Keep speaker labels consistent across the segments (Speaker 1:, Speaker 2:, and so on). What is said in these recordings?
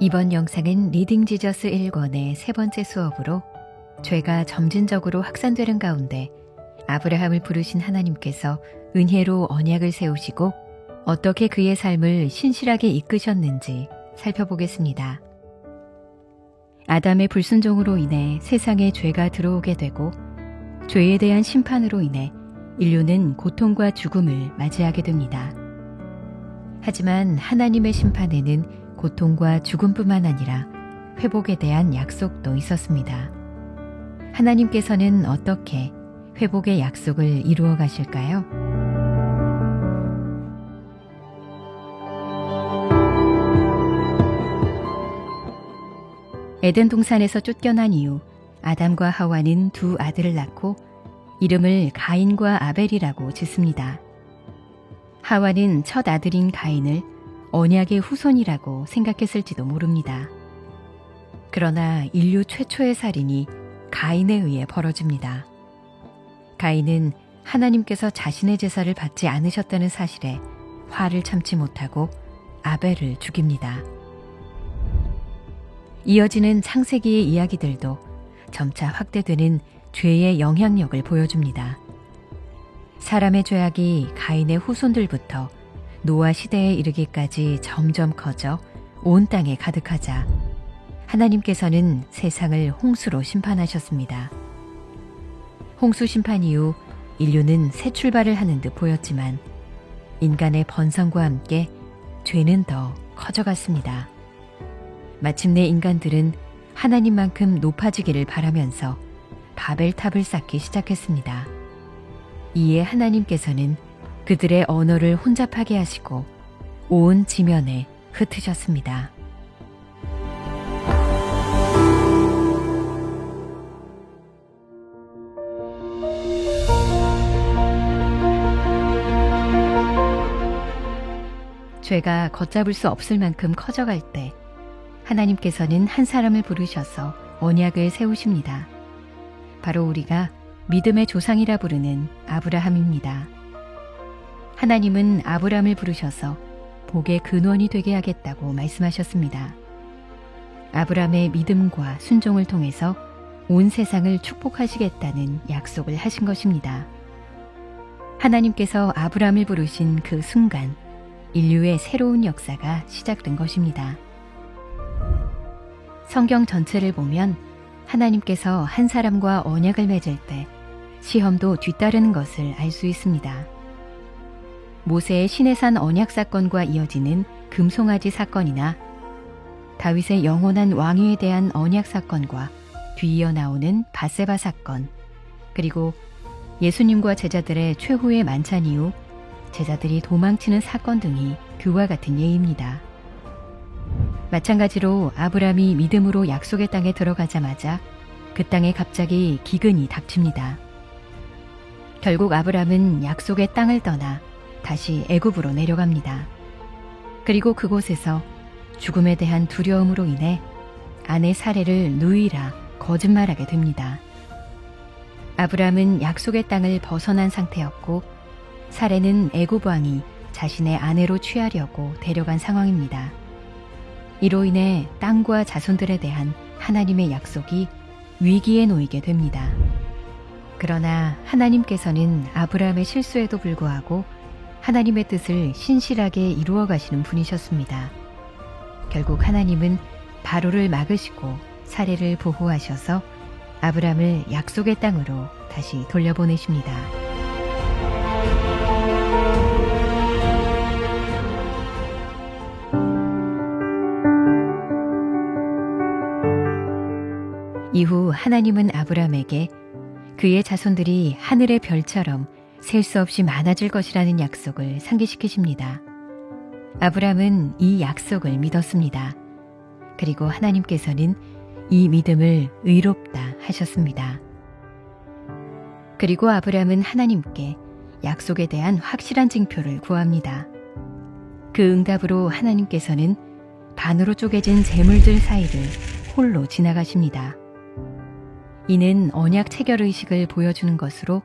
Speaker 1: 이번 영상은 리딩 지저스 1권의 세 번째 수업으로 죄가 점진적으로 확산되는 가운데 아브라함을 부르신 하나님께서 은혜로 언약을 세우시고 어떻게 그의 삶을 신실하게 이끄셨는지 살펴보겠습니다. 아담의 불순종으로 인해 세상에 죄가 들어오게 되고 죄에 대한 심판으로 인해 인류는 고통과 죽음을 맞이하게 됩니다. 하지만 하나님의 심판에는 고통과 죽음뿐만 아니라 회복에 대한 약속도 있었습니다. 하나님께서는 어떻게 회복의 약속을 이루어 가실까요? 에덴 동산에서 쫓겨난 이후 아담과 하와는 두 아들을 낳고 이름을 가인과 아벨이라고 짓습니다. 하와는 첫 아들인 가인을 언약의 후손이라고 생각했을지도 모릅니다. 그러나 인류 최초의 살인이 가인에 의해 벌어집니다. 가인은 하나님께서 자신의 제사를 받지 않으셨다는 사실에 화를 참지 못하고 아벨을 죽입니다. 이어지는 창세기의 이야기들도 점차 확대되는 죄의 영향력을 보여줍니다. 사람의 죄악이 가인의 후손들부터 노아 시대에 이르기까지 점점 커져 온 땅에 가득하자 하나님께서는 세상을 홍수로 심판하셨습니다. 홍수 심판 이후 인류는 새 출발을 하는 듯 보였지만 인간의 번성과 함께 죄는 더 커져갔습니다. 마침내 인간들은 하나님만큼 높아지기를 바라면서 바벨탑을 쌓기 시작했습니다. 이에 하나님께서는 그들의 언어를 혼잡하게 하시고 온 지면에 흩으셨습니다. 죄가 걷잡을 수 없을 만큼 커져갈 때 하나님께서는 한 사람을 부르셔서 언약을 세우십니다. 바로 우리가 믿음의 조상이라 부르는 아브라함입니다. 하나님은 아브라함을 부르셔서 복의 근원이 되게 하겠다고 말씀하셨습니다. 아브라함의 믿음과 순종을 통해서 온 세상을 축복하시겠다는 약속을 하신 것입니다. 하나님께서 아브라함을 부르신 그 순간 인류의 새로운 역사가 시작된 것입니다. 성경 전체를 보면 하나님께서 한 사람과 언약을 맺을 때 시험도 뒤따르는 것을 알 수 있습니다. 모세의 시내산 언약 사건과 이어지는 금송아지 사건이나 다윗의 영원한 왕위에 대한 언약 사건과 뒤이어 나오는 밧세바 사건, 그리고 예수님과 제자들의 최후의 만찬 이후 제자들이 도망치는 사건 등이 그와 같은 예입니다. 마찬가지로 아브라함이 믿음으로 약속의 땅에 들어가자마자 그 땅에 갑자기 기근이 닥칩니다. 결국 아브라함은 약속의 땅을 떠나 다시 애굽으로 내려갑니다. 그리고 그곳에서 죽음에 대한 두려움으로 인해 아내 사레를 누이라 거짓말하게 됩니다. 아브라함은 약속의 땅을 벗어난 상태였고 사레는 애굽 왕이 자신의 아내로 취하려고 데려간 상황입니다. 이로 인해 땅과 자손들에 대한 하나님의 약속이 위기에 놓이게 됩니다. 그러나 하나님께서는 아브라함의 실수에도 불구하고 하나님의 뜻을 신실하게 이루어 가시는 분이셨습니다. 결국 하나님은 바로를 막으시고 사레를 보호하셔서 아브라함을 약속의 땅으로 다시 돌려보내십니다. 이후 하나님은 아브라함에게 그의 자손들이 하늘의 별처럼 셀 수 없이 많아질 것이라는 약속을 상기시키십니다. 아브라함은 이 약속을 믿었습니다. 그리고 하나님께서는 이 믿음을 의롭다 하셨습니다. 그리고 아브라함은 하나님께 약속에 대한 확실한 징표를 구합니다. 그 응답으로 하나님께서는 반으로 쪼개진 재물들 사이를 홀로 지나가십니다. 이는 언약 체결 의식을 보여주는 것으로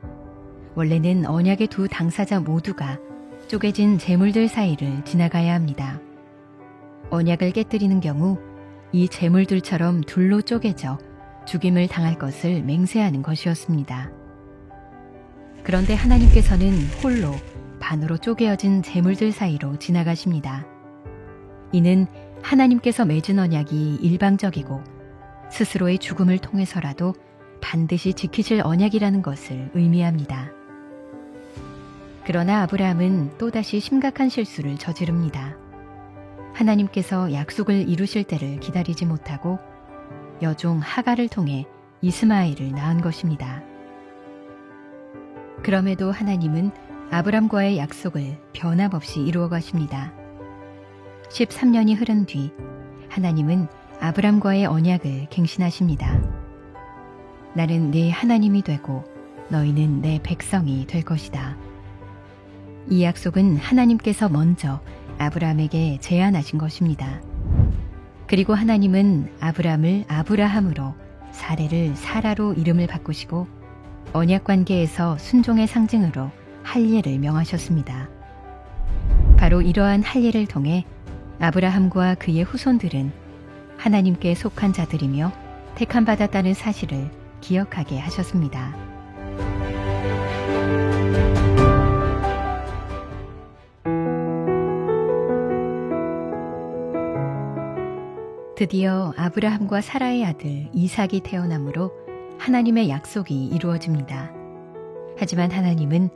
Speaker 1: 원래는 언약의 두 당사자 모두가 쪼개진 재물들 사이를 지나가야 합니다. 언약을 깨뜨리는 경우 이 재물들처럼 둘로 쪼개져 죽임을 당할 것을 맹세하는 것이었습니다. 그런데 하나님께서는 홀로 반으로 쪼개어진 재물들 사이로 지나가십니다. 이는 하나님께서 맺은 언약이 일방적이고 스스로의 죽음을 통해서라도 반드시 지키실 언약이라는 것을 의미합니다. 그러나 아브라함은 또다시 심각한 실수를 저지릅니다. 하나님께서 약속을 이루실 때를 기다리지 못하고 여종 하갈을 통해 이스마엘을 낳은 것입니다. 그럼에도 하나님은 아브람과의 약속을 변함없이 이루어 가십니다. 13년이 흐른 뒤 하나님은 아브람과의 언약을 갱신하십니다. 나는 네 하나님이 되고 너희는 내 백성이 될 것이다. 이 약속은 하나님께서 먼저 아브라함에게 제안하신 것입니다. 그리고 하나님은 아브람을 아브라함으로 사레를 사라로 이름을 바꾸시고 언약 관계에서 순종의 상징으로 할례를 명하셨습니다. 바로 이러한 할례를 통해 아브라함과 그의 후손들은 하나님께 속한 자들이며 택함 받았다는 사실을 기억하게 하셨습니다. 드디어 아브라함과 사라의 아들 이삭이 태어나므로 하나님의 약속이 이루어집니다. 하지만 하나님은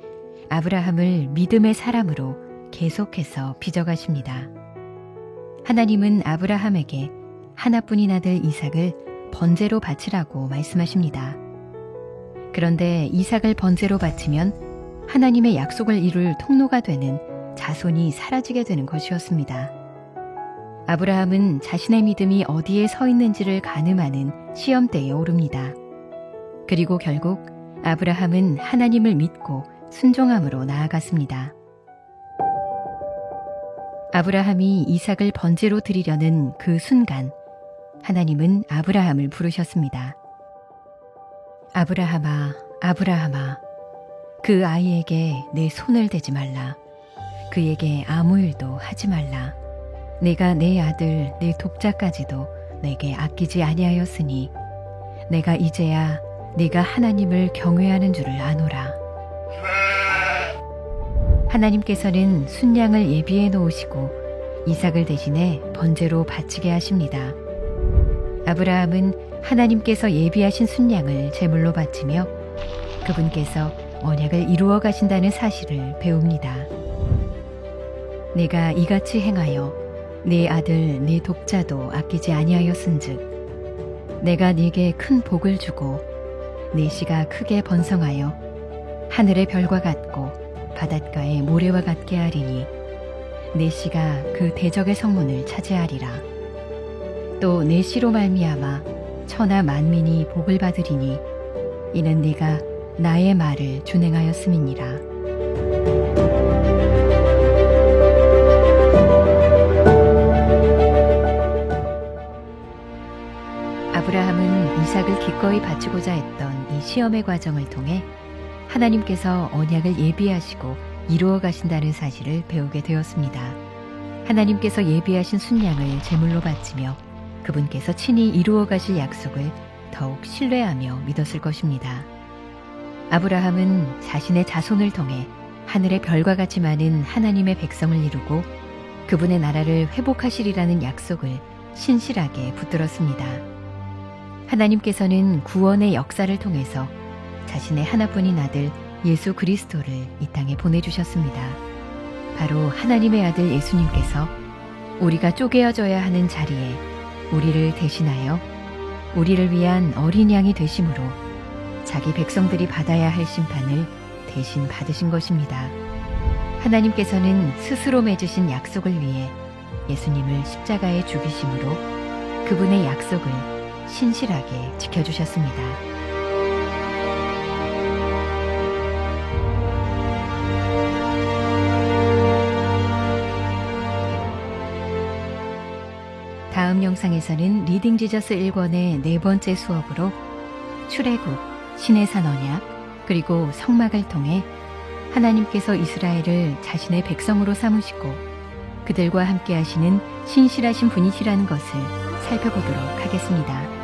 Speaker 1: 아브라함을 믿음의 사람으로 계속해서 빚어가십니다. 하나님은 아브라함에게 하나뿐인 아들 이삭을 번제로 바치라고 말씀하십니다. 그런데 이삭을 번제로 바치면 하나님의 약속을 이룰 통로가 되는 자손이 사라지게 되는 것이었습니다. 아브라함은 자신의 믿음이 어디에 서 있는지를 가늠하는 시험대에 오릅니다. 그리고 결국 아브라함은 하나님을 믿고 순종함으로 나아갔습니다. 아브라함이 이삭을 번제로 드리려는 그 순간 하나님은 아브라함을 부르셨습니다. 아브라함아, 아브라함아, 그 아이에게 내 손을 대지 말라. 그에게 아무 일도 하지 말라. 내가 내 아들, 내 독자까지도 내게 아끼지 아니하였으니 내가 이제야 네가 하나님을 경외하는 줄을 아노라. 하나님께서는 순양을 예비해 놓으시고 이삭을 대신해 번제로 바치게 하십니다. 아브라함은 하나님께서 예비하신 순양을 제물로 바치며 그분께서 언약을 이루어 가신다는 사실을 배웁니다. 내가 이같이 행하여 네 아들 네 독자도 아끼지 아니하였은즉 내가 네게 큰 복을 주고 네 씨가 크게 번성하여 하늘의 별과 같고 바닷가의 모래와 같게 하리니 네 씨가 그 대적의 성문을 차지하리라. 또 네 씨로 말미암아 천하 만민이 복을 받으리니 이는 네가 나의 말을 준행하였음이니라. 아브라함은 이삭을 기꺼이 바치고자 했던 이 시험의 과정을 통해 하나님께서 언약을 예비하시고 이루어 가신다는 사실을 배우게 되었습니다. 하나님께서 예비하신 순양을 제물로 바치며 그분께서 친히 이루어 가실 약속을 더욱 신뢰하며 믿었을 것입니다. 아브라함은 자신의 자손을 통해 하늘의 별과 같이 많은 하나님의 백성을 이루고 그분의 나라를 회복하시리라는 약속을 신실하게 붙들었습니다. 하나님께서는 구원의 역사를 통해서 자신의 하나뿐인 아들 예수 그리스도를 이 땅에 보내주셨습니다. 바로 하나님의 아들 예수님께서 우리가 쪼개어져야 하는 자리에 우리를 대신하여 우리를 위한 어린 양이 되심으로 자기 백성들이 받아야 할 심판을 대신 받으신 것입니다. 하나님께서는 스스로 맺으신 약속을 위해 예수님을 십자가에 죽이심으로 그분의 약속을 신실하게 지켜주셨습니다. 다음 영상에서는 리딩 지저스 1권의 네 번째 수업으로 출애굽, 시내산 언약, 그리고 성막을 통해 하나님께서 이스라엘을 자신의 백성으로 삼으시고 그들과 함께 하시는 신실하신 분이시라는 것을 살펴보도록 하겠습니다.